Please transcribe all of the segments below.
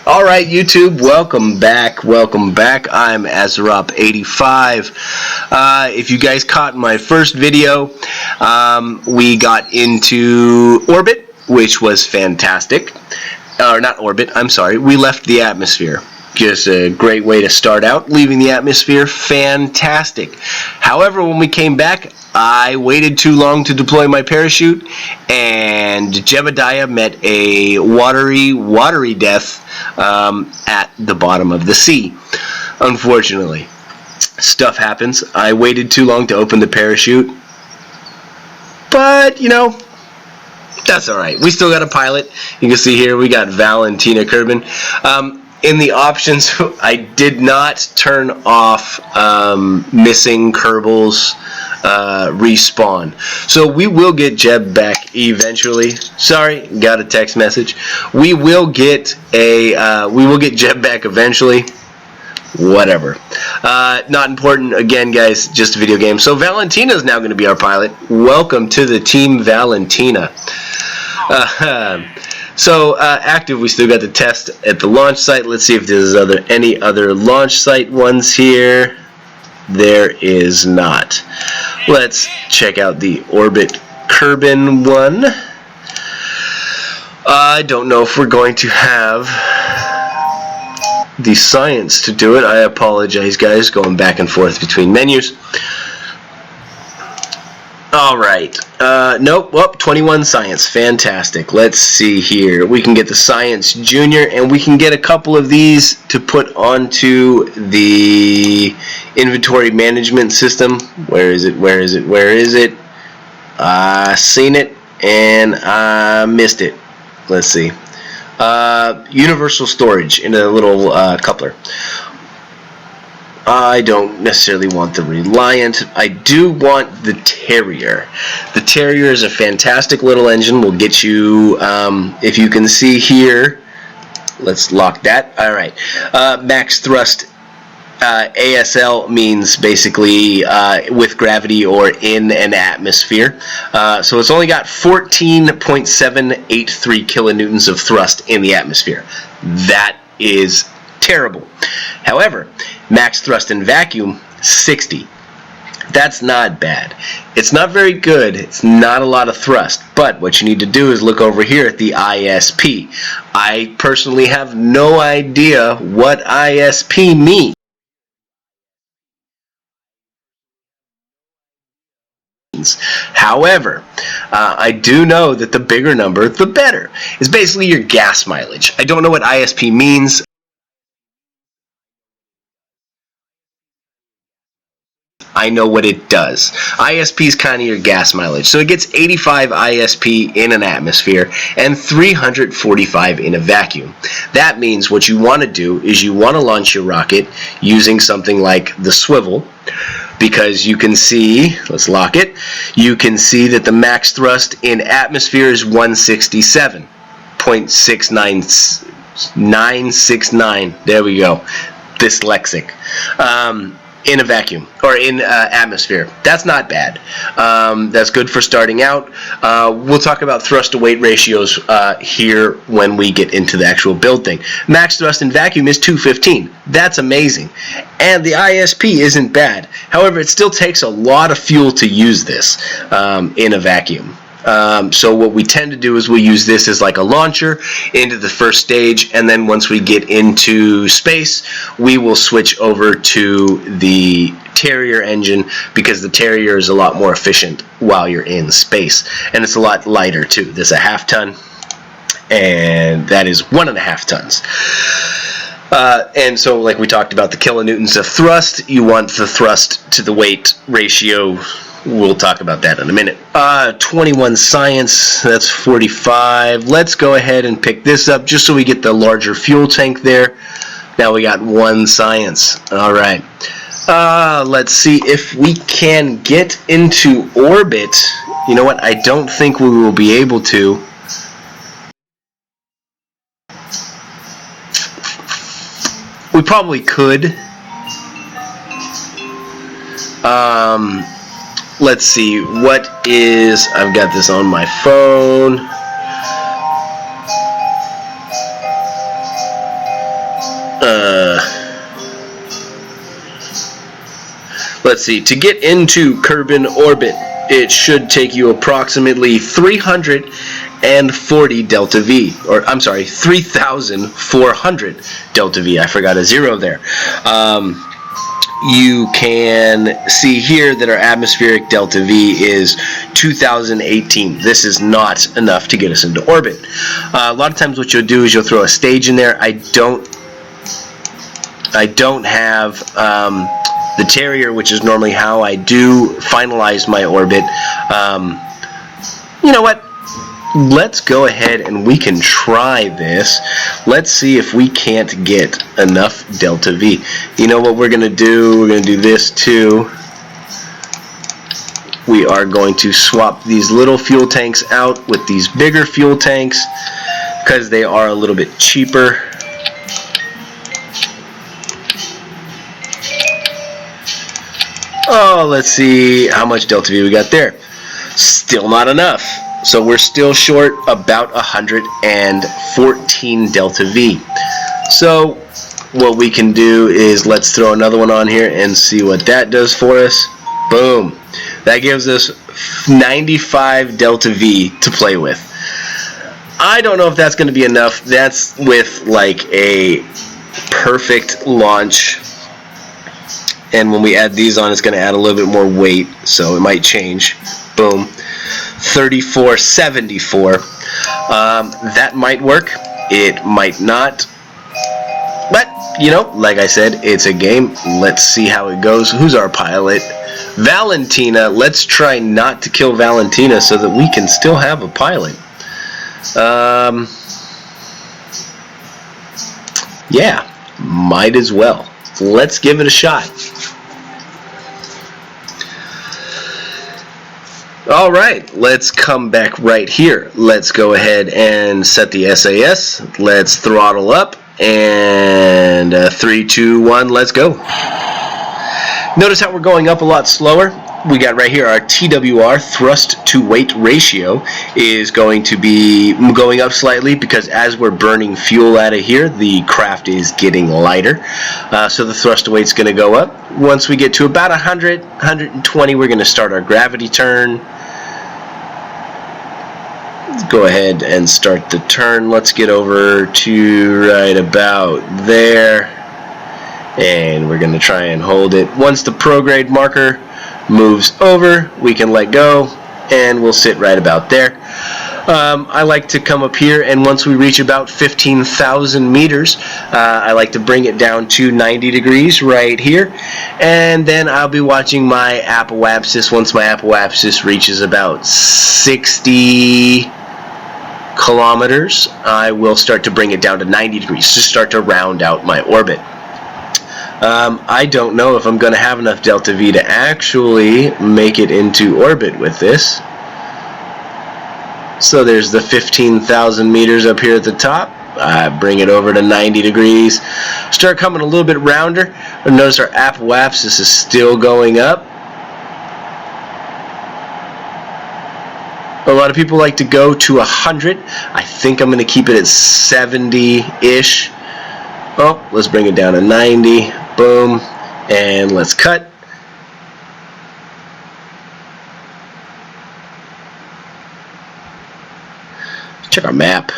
Alright YouTube, welcome back. I'm Azarop85. If you guys caught my first video, we got into Orbit, which was fantastic. Or not Orbit, I'm sorry, we left the atmosphere. Just a great way to start out, leaving the atmosphere, fantastic. However, when we came back, I waited too long to deploy my parachute, and Jebediah met a watery death at the bottom of the sea. Unfortunately, stuff happens. I waited too long to open the parachute, but you know, that's alright. We still got a pilot. You can see here we got Valentina Kerbal. In the options, I did not turn off missing Kerbal's respawn. So we will get Jeb back eventually. Sorry, got a text message. We will get Jeb back eventually. Whatever. Not important. Again, guys, just a video game. So Valentina is now going to be our pilot. Welcome to the team, Valentina. Active, we still got the test at the launch site. Let's see if there's any other launch site ones here. There is not. Let's check out the Orbit Kerbal one. I don't know if we're going to have the science to do it. I apologize, guys, going back and forth between menus. Alright, nope, well, 21 science, fantastic. Let's see here, we can get the science junior, and we can get a couple of these to put onto the inventory management system. Where is it? Seen it, and I missed it. Let's see. Universal storage in a little coupler. I don't necessarily want the Reliant. I do want the Terrier. The Terrier is a fantastic little engine. We'll get you, if you can see here, let's lock that. Alright. Max thrust ASL means basically with gravity or in an atmosphere. So it's only got 14.783 kilonewtons of thrust in the atmosphere. That is terrible. However, max thrust in vacuum, 60. That's not bad. It's not very good. It's not a lot of thrust. But what you need to do is look over here at the ISP. I personally have no idea what ISP means. However, I do know that the bigger number, the better. It's basically your gas mileage. I don't know what ISP means. I know what it does. ISP is kind of your gas mileage. So it gets 85 ISP in an atmosphere and 345 in a vacuum. That means what you want to do is you want to launch your rocket using something like the swivel, because you can see, let's lock it, you can see that the max thrust in atmosphere is 167.969. There we go. Dyslexic. In a vacuum, or in atmosphere. That's not bad. That's good for starting out. We'll talk about thrust to weight ratios here when we get into the actual build thing. Max thrust in vacuum is 215. That's amazing. And the ISP isn't bad. However, it still takes a lot of fuel to use this in a vacuum. So what we tend to do is we use this as like a launcher into the first stage, and then once we get into space, we will switch over to the Terrier engine, because the Terrier is a lot more efficient while you're in space, and it's a lot lighter too. There's a half ton, and that is 1.5 tons. And so, like we talked about the kilonewtons of thrust, you want the thrust to the weight ratio. We'll talk about that in a minute. 21 science, that's 45. Let's go ahead and pick this up just so we get the larger fuel tank there. Now we got 1 science. Alright. Let's see if we can get into orbit. You know what? I don't think we will be able to. We probably could. Let's see, what is, I've got this on my phone. Let's see, to get into Kerbal orbit, it should take you approximately 340 delta V, or I'm sorry, 3,400 delta V. I forgot a zero there. You can see here that our atmospheric delta V is 2018. This is not enough to get us into orbit. A lot of times what you'll do is you'll throw a stage in there. I don't have the Terrier, which is normally how I do finalize my orbit. You know what? Let's go ahead and we can try this. Let's see if we can't get enough delta V. You know what we're going to do? We're going to do this too. We are going to swap these little fuel tanks out with these bigger fuel tanks because they are a little bit cheaper. Oh, let's see how much delta V we got there. Still not enough. So we're still short about 114 delta V. So what we can do is let's throw another one on here and see what that does for us. Boom. That gives us 95 delta V to play with. I don't know if that's going to be enough. That's with like a perfect launch. And when we add these on, it's going to add a little bit more weight, so it might change. Boom. 3474. That might work. It might not. But, you know, like I said, it's a game. Let's see how it goes. Who's our pilot? Valentina. Let's try not to kill Valentina so that we can still have a pilot. Yeah, might as well. Let's give it a shot. Alright, let's come back right here. Let's go ahead and set the SAS. Let's throttle up. And 3, 2, 1, let's go. Notice how we're going up a lot slower. We got right here our TWR, thrust to weight ratio, is going to be going up slightly because as we're burning fuel out of here, the craft is getting lighter. So the thrust to weight is going to go up. Once we get to about 100, 120, we're going to start our gravity turn. Let's go ahead and start the turn. Let's get over to right about there. And we're going to try and hold it. Once the prograde marker moves over, we can let go and we'll sit right about there. I like to come up here, and once we reach about 15,000 meters, I like to bring it down to 90 degrees right here, and then I'll be watching my apoapsis. Once my apoapsis reaches about 60 kilometers, I will start to bring it down to 90 degrees to start to round out my orbit. I don't know if I'm going to have enough delta V to actually make it into orbit with this. So there's the 15,000 meters up here at the top. I bring it over to 90 degrees. Start coming a little bit rounder. Notice our apoapsis is still going up. A lot of people like to go to 100. I think I'm going to keep it at 70-ish. Oh, let's bring it down to 90. Boom. And let's cut. Check our map.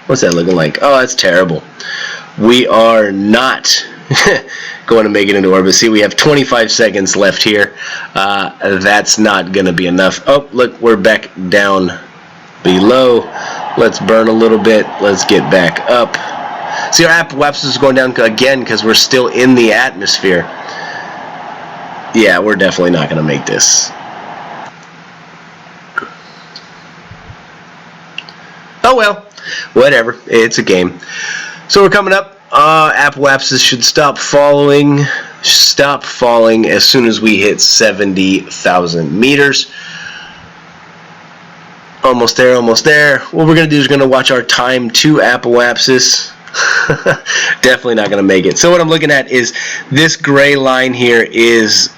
What's that looking like? Oh, that's terrible. We are not going to make it into orbit. See, we have 25 seconds left here. That's not going to be enough. Oh, look, we're back down below. Let's burn a little bit. Let's get back up. See, our apoapsis is going down again because we're still in the atmosphere. Yeah, we're definitely not going to make this. Oh well, whatever. It's a game. So we're coming up. Apoapsis should stop falling as soon as we hit 70,000 meters. Almost there, almost there. What we're going to do is going to watch our time to apoapsis. Definitely not going to make it. So what I'm looking at is this gray line here is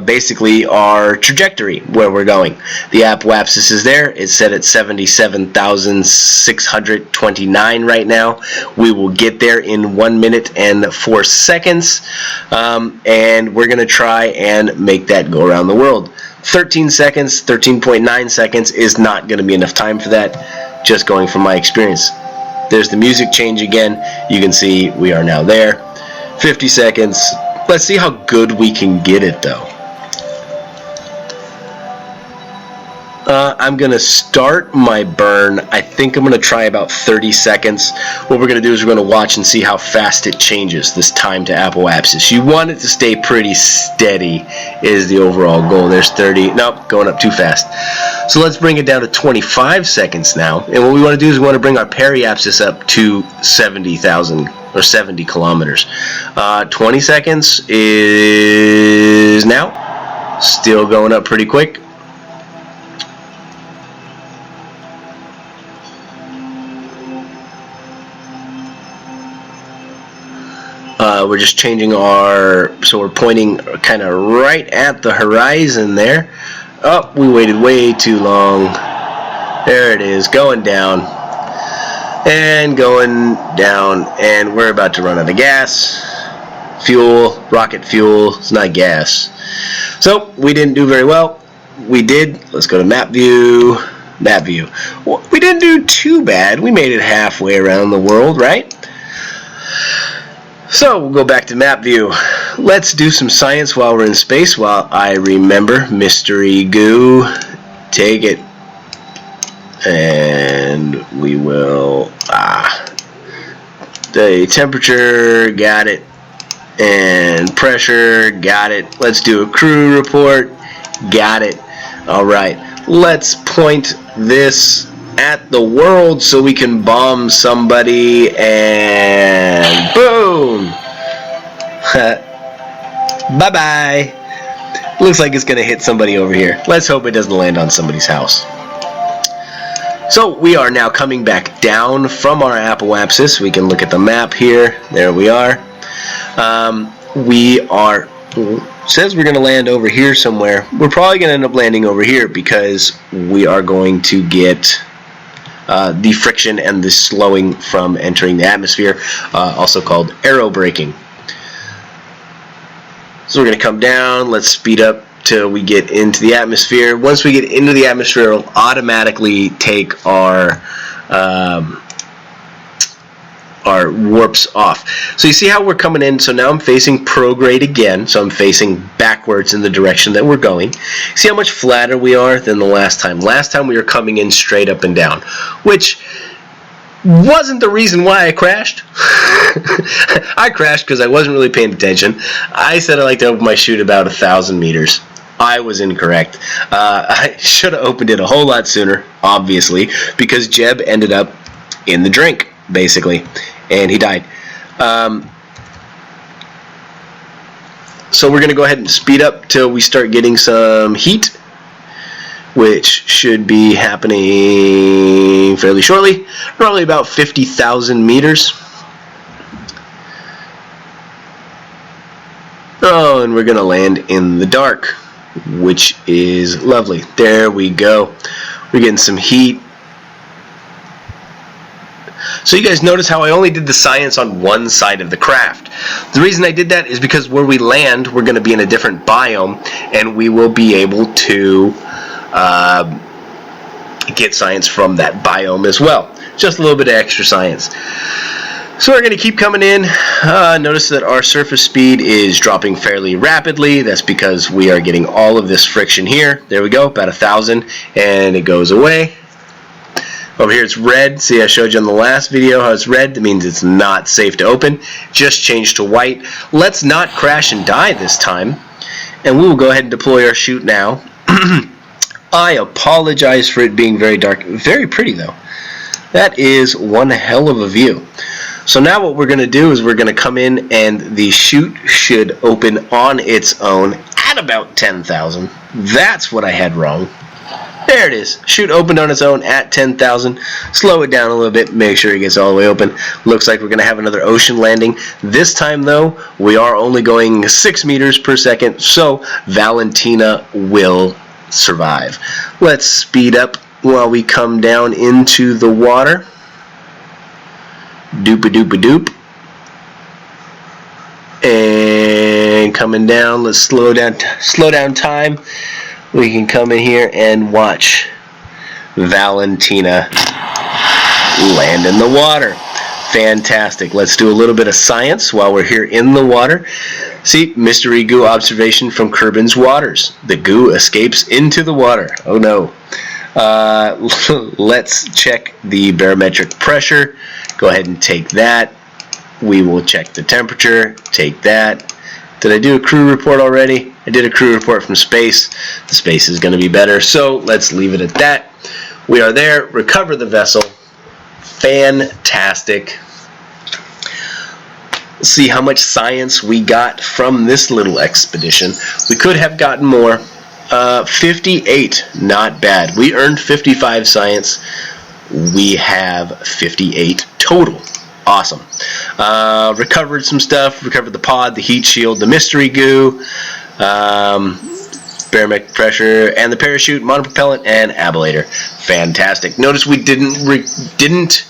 basically our trajectory where we're going. The apoapsis is there. It's set at 77,629 right now. We will get there in 1 minute and 4 seconds, and we're going to try and make that go around the world. 13 seconds, 13.9 seconds is not going to be enough time for that, just going from my experience. There's the music change again. You can see we are now there. 50 seconds. Let's see how good we can get it, though. I'm going to start my burn. I think I'm going to try about 30 seconds. What we're going to do is we're going to watch and see how fast it changes, this time to apoapsis. You want it to stay pretty steady is the overall goal. There's 30. Nope, going up too fast. So let's bring it down to 25 seconds now. And what we want to do is we want to bring our periapsis up to 70,000 or 70 kilometers. 20 seconds is now. Still going up pretty quick. We're just changing so we're pointing kind of right at the horizon there. Oh, we waited way too long. There it is, going down. And going down, and we're about to run out of gas. Fuel, rocket fuel, it's not gas. So, we didn't do very well. We did, let's go to map view. Map view. Well, we didn't do too bad. We made it halfway around the world, right? So, we'll go back to map view. Let's do some science while we're in space, while I remember. Mystery goo. Take it. And we will, the temperature, got it. And pressure, got it. Let's do a crew report. Got it. Alright, let's point this at the world so we can bomb somebody, and boom! Bye-bye! Looks like it's going to hit somebody over here. Let's hope it doesn't land on somebody's house. So we are now coming back down from our apoapsis. We can look at the map here. There we are. Says we're going to land over here somewhere. We're probably going to end up landing over here because we are going to get the friction and the slowing from entering the atmosphere, also called aerobraking. So we're going to come down. Let's speed up till we get into the atmosphere. Once we get into the atmosphere, it'll automatically take our warps off. So you see how we're coming in. So now I'm facing prograde again. So I'm facing backwards in the direction that we're going. See how much flatter we are than the last time. Last time we were coming in straight up and down, which wasn't the reason why I crashed. I crashed because I wasn't really paying attention. I said I like to open my chute about 1,000 meters. I was incorrect. I should have opened it a whole lot sooner, obviously, because Jeb ended up in the drink, basically, and he died. So we're going to go ahead and speed up till we start getting some heat, which should be happening fairly shortly, probably about 50,000 meters. Oh, and we're going to land in the dark, which is lovely. There we go. We're getting some heat. So you guys notice how I only did the science on one side of the craft. The reason I did that is because where we land, we're going to be in a different biome, and we will be able to get science from that biome as well. Just a little bit of extra science. So we're going to keep coming in. Notice that our surface speed is dropping fairly rapidly. That's because we are getting all of this friction here. There we go, about 1,000, and it goes away. Over here it's red. See, I showed you in the last video how it's red. That means it's not safe to open. Just changed to white. Let's not crash and die this time. And we will go ahead and deploy our chute now. I apologize for it being very dark. Very pretty, though. That is one hell of a view. So now what we're going to do is we're going to come in, and the chute should open on its own at about 10,000. That's what I had wrong. There it is. Chute opened on its own at 10,000. Slow it down a little bit. Make sure it gets all the way open. Looks like we're going to have another ocean landing. This time, though, we are only going 6 meters per second, so Valentina will survive. Let's speed up while we come down into the water. Doop-a-doop-a-doop. And coming down, let's slow down time. We can come in here and watch Valentina land in the water. Fantastic. Let's do a little bit of science while we're here in the water. See, mystery goo observation from Kerbin's waters. The goo escapes into the water. Oh no. Let's check the barometric pressure. Go ahead and take that. We will check the temperature. Take that. Did I do a crew report already? I did a crew report from space. The space is going to be better, so let's leave it at that. We are there. Recover the vessel. Fantastic. Let's see how much science we got from this little expedition. We could have gotten more. 58, not bad. We earned 55 science. We have 58 total. Awesome. Recovered some stuff. Recovered the pod, the heat shield, the mystery goo, barometric pressure, and the parachute, monopropellant, and ablator. Fantastic. Notice we didn't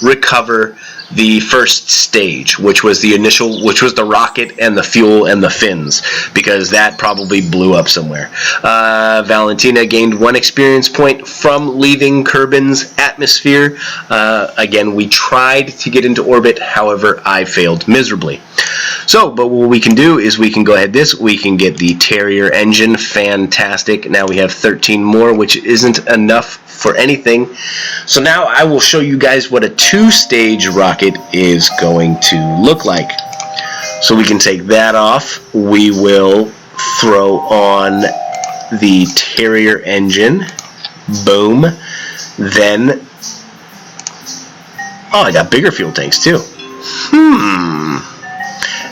recover the first stage, which was the rocket and the fuel and the fins, because that probably blew up somewhere. Valentina gained 1 experience point from leaving Kerbin's atmosphere. Again, we tried to get into orbit, however, I failed miserably. So, but what we can do is we can go ahead we can get the Terrier engine. Fantastic. Now we have 13 more, which isn't enough for anything. So now I will show you guys what a 2-stage rocket is going to look like. So we can take that off. We will throw on the Terrier engine. Boom. Then, oh, I got bigger fuel tanks too.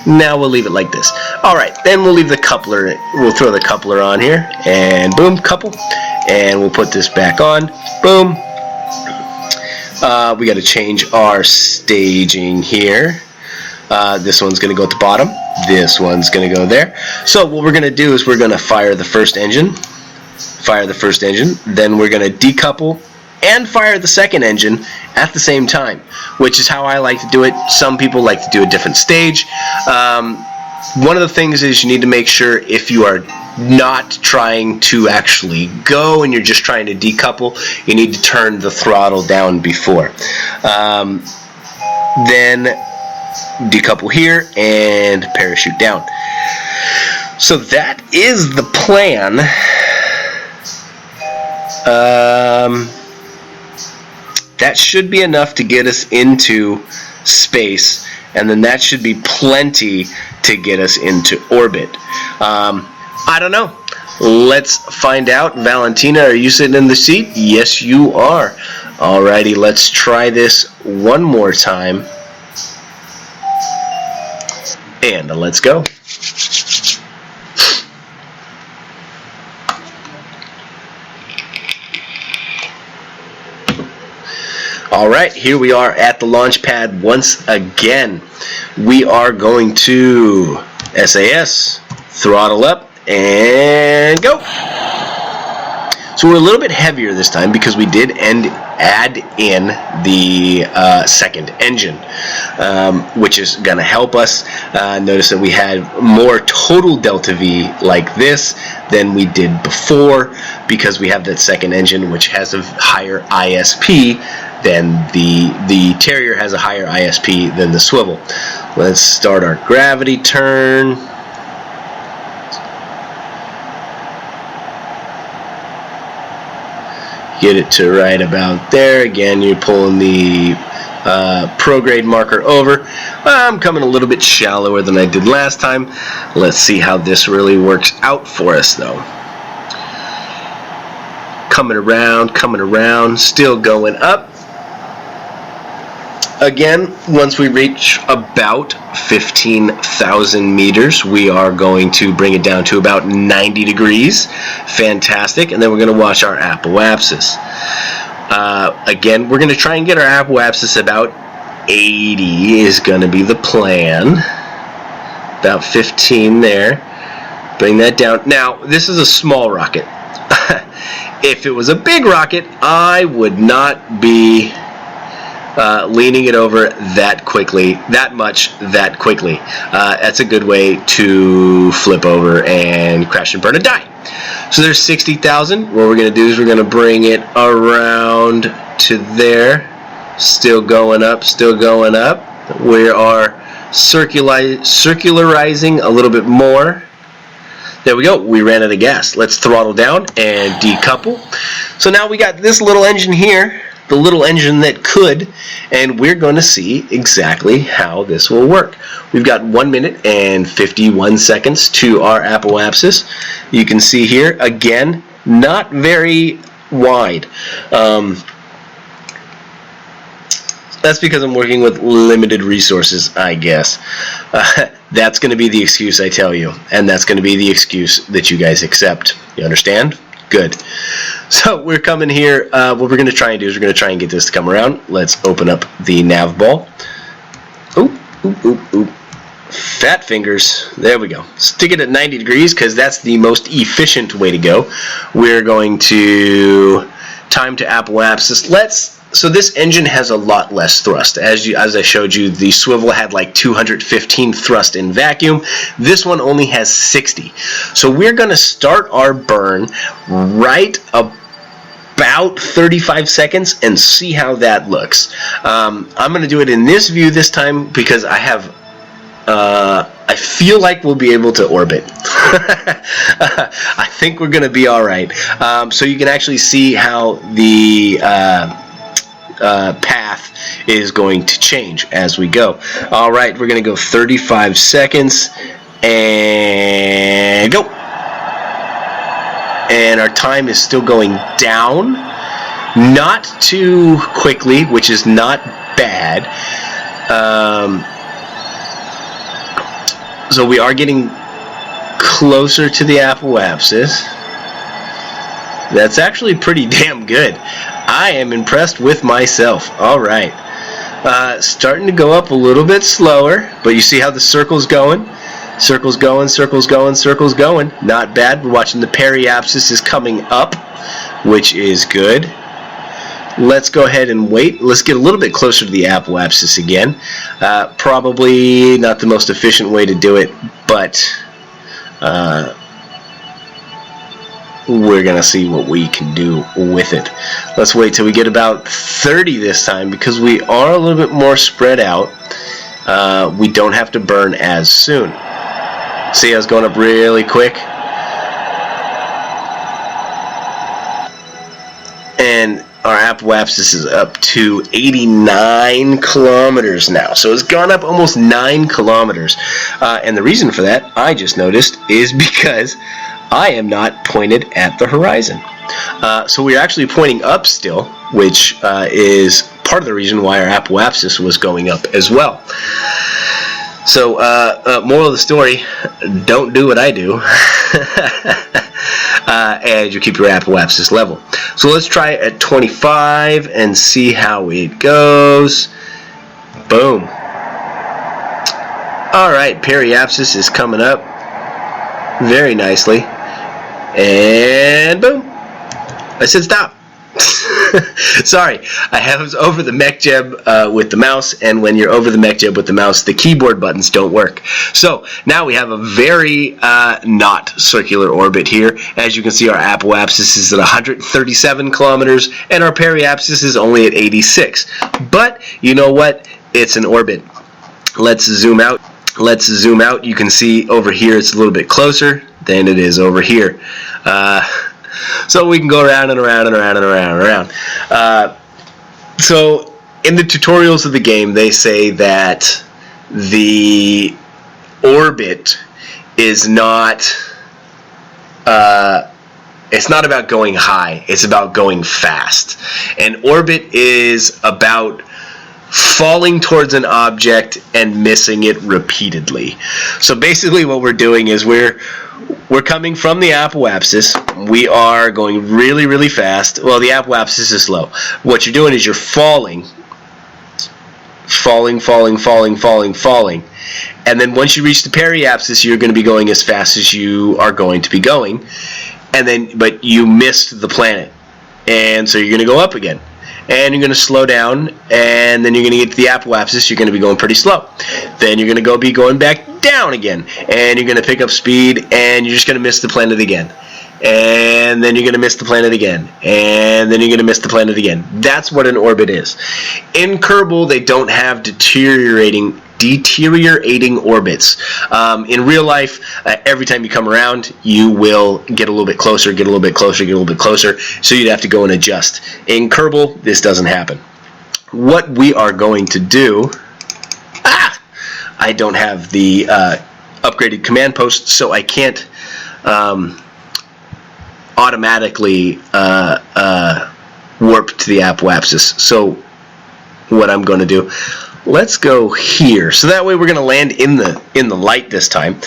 Now we'll leave it like this. Alright, then we'll leave the coupler. We'll throw the coupler on here. And boom, couple. And we'll put this back on. Boom. We got to change our staging here. This one's going to go at the bottom. This one's going to go there. So what we're going to do is we're going to fire the first engine. Fire the first engine. Then we're going to decouple and fire the second engine at the same time, which is how I like to do it. Some people like to do a different stage. One of the things is you need to make sure, if you are not trying to actually go and you're just trying to decouple, you need to turn the throttle down before. Then decouple here and parachute down. So that is the plan. That should be enough to get us into space, and then that should be plenty to get us into orbit. I don't know. Let's find out. Valentina, are you sitting in the seat? Yes, you are. Alrighty, let's try this one more time. And let's go. Alright, here we are at the launch pad once again. We are going to SAS, throttle up, and go. So we're a little bit heavier this time because we did add in the second engine, which is going to help us. Notice that we had more total delta V like this than we did before, because we have that second engine, which has a higher ISP than the Terrier has a higher ISP than the swivel. Let's start our gravity turn. Get it to right about there. Again, you're pulling the prograde marker over. I'm coming a little bit shallower than I did last time. Let's see how this really works out for us, though. Coming around, still going up. Again, once we reach about 15,000 meters, we are going to bring it down to about 90 degrees. Fantastic. And then we're going to watch our apoapsis. Again, we're going to try and get our apoapsis about 80 is going to be the plan. About 15 there. Bring that down. Now, this is a small rocket. If it was a big rocket, I would not be leaning it over that quickly, that quickly. That's a good way to flip over and crash and burn and die. So there's 60,000. What we're going to do is we're going to bring it around to there. Still going up, still going up. We are circularizing a little bit more. There we go. We ran out of gas. Let's throttle down and decouple. So now we got this little engine here, the little engine that could, and we're going to see exactly how this will work. We've got 1 minute and 51 seconds to our apoapsis. You can see here, again, not very wide. That's because I'm working with limited resources, I guess. That's going to be the excuse I tell you, and that's going to be the excuse that you guys accept. You understand? Good. So we're coming here. What we're going to try and do is we're going to try and get this to come around. Let's open up the nav ball. Oop, oop, oop, oop. Fat fingers. There we go. Stick it at 90 degrees because that's the most efficient way to go. We're going to time to apoapsis. So this engine has a lot less thrust. As I showed you, the swivel had like 215 thrust in vacuum. This one only has 60. So we're going to start our burn right about 35 seconds and see how that looks. I'm going to do it in this view this time because I have I feel like we'll be able to orbit. I think we're going to be all right. So you can actually see how the path is going to change as we go. All right, we're going to go 35 seconds and go. And our time is still going down, not too quickly, which is not bad. So we are getting closer to the apoapsis. That's actually pretty damn good. I am impressed with myself. All right. Starting to go up a little bit slower, but you see how the circle's going? Circle's going, circle's going, circle's going. Not bad. We're watching the periapsis is coming up, which is good. Let's go ahead and wait. Let's get a little bit closer to the apoapsis again. Probably not the most efficient way to do it, but we're going to see what we can do with it. Let's wait till we get about 30 this time because we are a little bit more spread out. We don't have to burn as soon. See, I was going up really quick. And our apoapsis is up to 89 kilometers now. So it's gone up almost 9 kilometers. And the reason for that, I just noticed, is because I am not pointed at the horizon. So we're actually pointing up still, which is part of the reason why our apoapsis was going up as well. So, moral of the story, don't do what I do. And you keep your apoapsis level. So let's try it at 25 and see how it goes. Boom. Alright, periapsis is coming up very nicely. And boom. I said stop. Sorry, I was over the MechJeb with the mouse, and when you're over the MechJeb with the mouse, the keyboard buttons don't work. So now we have a very not circular orbit here. As you can see, our apoapsis is at 137 kilometers, and our periapsis is only at 86. But you know what? It's an orbit. Let's zoom out. Let's zoom out. You can see over here it's a little bit closer than it is over here. So we can go around and around and around and around and around. So in the tutorials of the game, they say that the orbit is not it's not about going high, it's about going fast. And orbit is about falling towards an object and missing it repeatedly. So basically what we're doing is we're coming from the apoapsis. We are going really, really fast. Well, the apoapsis is slow. What you're doing is you're falling. And then once you reach the periapsis, you're going to be going as fast as you are going to be going. But you missed the planet. And so you're going to go up again. And you're going to slow down, and then you're going to get to the apoapsis. You're going to be going pretty slow. Then you're going to be going back down again, and you're going to pick up speed, and you're just going to miss the planet again. And then you're going to miss the planet again, and then you're going to miss the planet again. That's what an orbit is. In Kerbal, they don't have deteriorating orbits. In real life, every time you come around, you will get a little bit closer, so you'd have to go and adjust. In Kerbal, this doesn't happen. What we are going to do... I don't have the upgraded command post, so I can't automatically warp to the apoapsis. So what I'm going to do... Let's go here. So that way we're going to land in the light this time.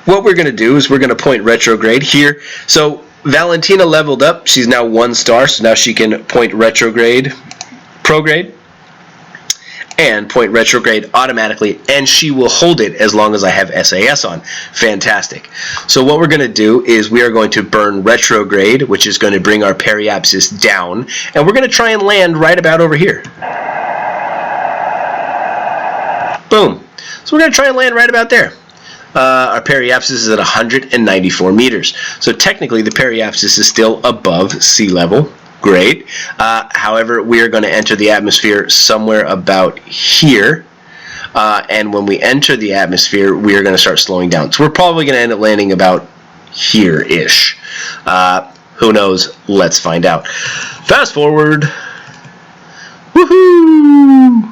What we're going to do is we're going to point retrograde here. So Valentina leveled up. She's now 1 star, so now she can point retrograde, prograde, and point retrograde automatically, and she will hold it as long as I have SAS on. Fantastic. So what we're going to do is we are going to burn retrograde, which is going to bring our periapsis down, and we're going to try and land right about over here. Boom. So we're going to try and land right about there. Our periapsis is at 194 meters. So technically the periapsis is still above sea level. Great. However, we are going to enter the atmosphere somewhere about here. And when we enter the atmosphere, we are going to start slowing down. So we're probably going to end up landing about here-ish. Who knows? Let's find out. Fast forward. Woohoo!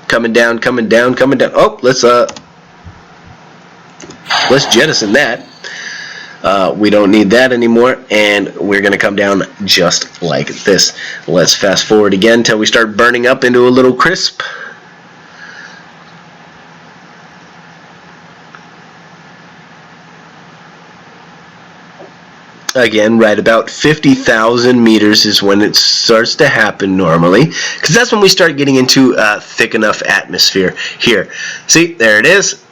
Coming down. Oh, let's jettison that. We don't need that anymore, and we're going to come down just like this. Let's fast forward again until we start burning up into a little crisp. Again, right about 50,000 meters is when it starts to happen normally, because that's when we start getting into thick enough atmosphere here. See, there it is.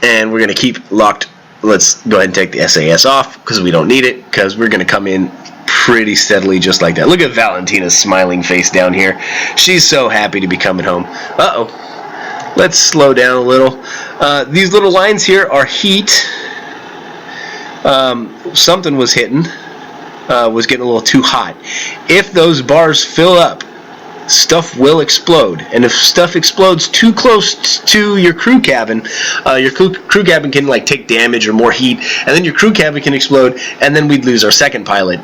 And we're going to keep locked. Let's go ahead and take the SAS off, because we don't need it, because we're going to come in pretty steadily just like that. Look at Valentina's smiling face down here. She's so happy to be coming home. Uh-oh. Let's slow down a little. These little lines here are heat. Something was hitting, was getting a little too hot. If those bars fill up, stuff will explode. And if stuff explodes too close to your crew cabin can like take damage or more heat, and then your crew cabin can explode, and then we'd lose our second pilot.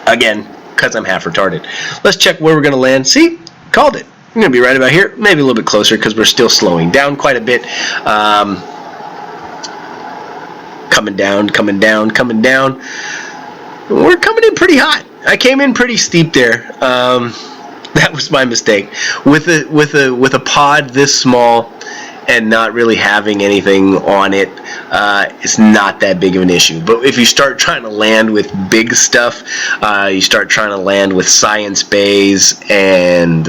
Again, because I'm half retarded. Let's check where we're going to land. See? Called it. I'm going to be right about here, maybe a little bit closer because we're still slowing down quite a bit. Coming down. We're coming in pretty hot. I came in pretty steep there. That was my mistake. With a pod this small and not really having anything on it, it's not that big of an issue. But if you start trying to land with big stuff, you start trying to land with science bays and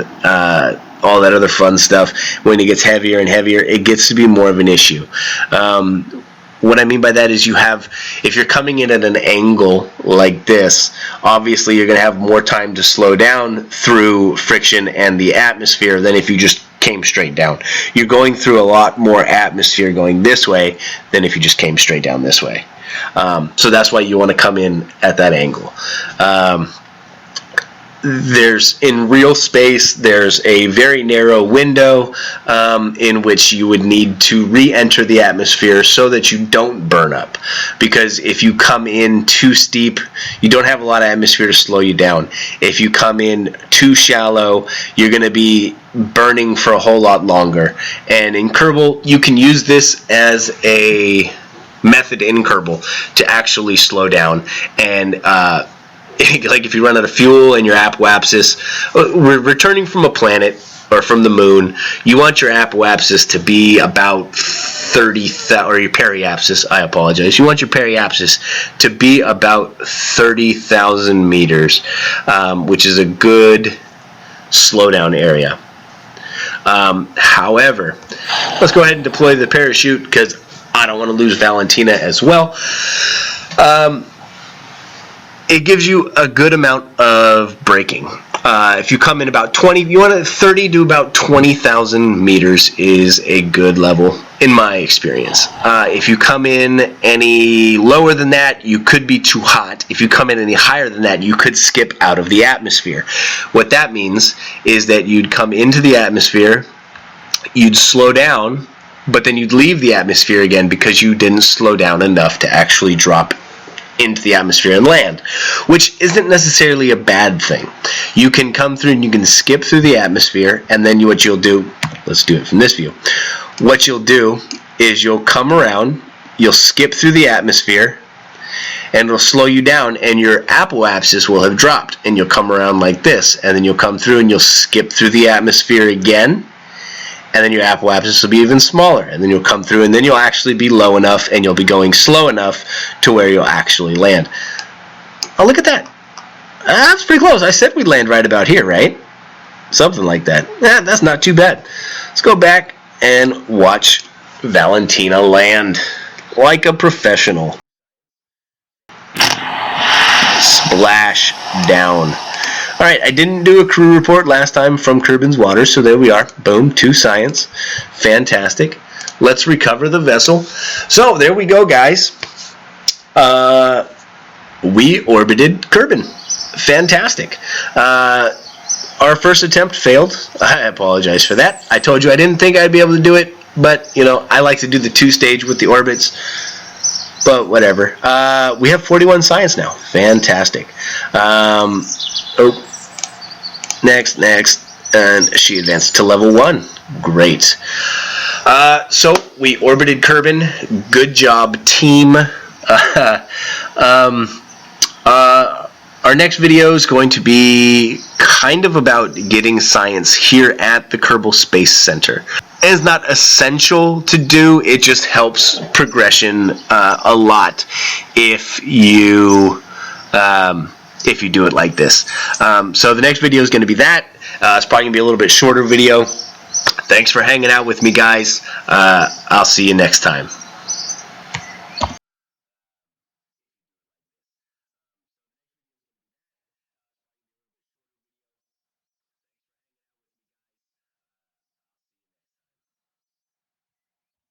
all that other fun stuff, when it gets heavier and heavier, it gets to be more of an issue. What I mean by that is if you're coming in at an angle like this, obviously you're going to have more time to slow down through friction and the atmosphere than if you just came straight down. You're going through a lot more atmosphere going this way than if you just came straight down this way. So that's why you want to come in at that angle. In real space, there's a very narrow window in which you would need to re-enter the atmosphere so that you don't burn up. Because if you come in too steep, you don't have a lot of atmosphere to slow you down. If you come in too shallow, you're going to be burning for a whole lot longer. And in Kerbal, you can use this as a method in Kerbal to actually slow down. And like if you run out of fuel and your apoapsis, returning from a planet or from the moon, you want your apoapsis to be about 30,000, or your periapsis, I apologize. You want your periapsis to be about 30,000 meters, which is a good slowdown area. However, let's go ahead and deploy the parachute because I don't want to lose Valentina as well. It gives you a good amount of braking. If you come in about 20, you want 30 to about 20,000 meters is a good level in my experience. If you come in any lower than that, you could be too hot. If you come in any higher than that, you could skip out of the atmosphere. What that means is that you'd come into the atmosphere, you'd slow down, but then you'd leave the atmosphere again because you didn't slow down enough to actually drop into the atmosphere and land, which isn't necessarily a bad thing. You can come through and you can skip through the atmosphere, and then what you'll do, let's do it from this view. What you'll do is you'll come around, you'll skip through the atmosphere, and it'll slow you down, and your apoapsis will have dropped, and you'll come around like this, and then you'll come through and you'll skip through the atmosphere again, and then your apoapsis will be even smaller, and then you'll come through, and then you'll actually be low enough, and you'll be going slow enough to where you'll actually land. Oh, look at that. That's pretty close. I said we'd land right about here, right? Something like that. That's not too bad. Let's go back and watch Valentina land like a professional. Splash down. Alright, I didn't do a crew report last time from Kerbin's Waters, so there we are. Boom, 2 science. Fantastic. Let's recover the vessel. So, there we go, guys. We orbited Kerbin. Fantastic. Our first attempt failed. I apologize for that. I told you I didn't think I'd be able to do it, but, you know, I like to do the 2-stage with the orbits. But whatever. We have 41 science now. Fantastic. Next, and she advanced to level 1. Great. So we orbited Kerbin. Good job, team. Our next video is going to be kind of about getting science here at the Kerbal Space Center. It's not essential to do, it just helps progression a lot if you do it like this. So the next video is going to be that. It's probably going to be a little bit shorter video. Thanks for hanging out with me, guys. I'll see you next time.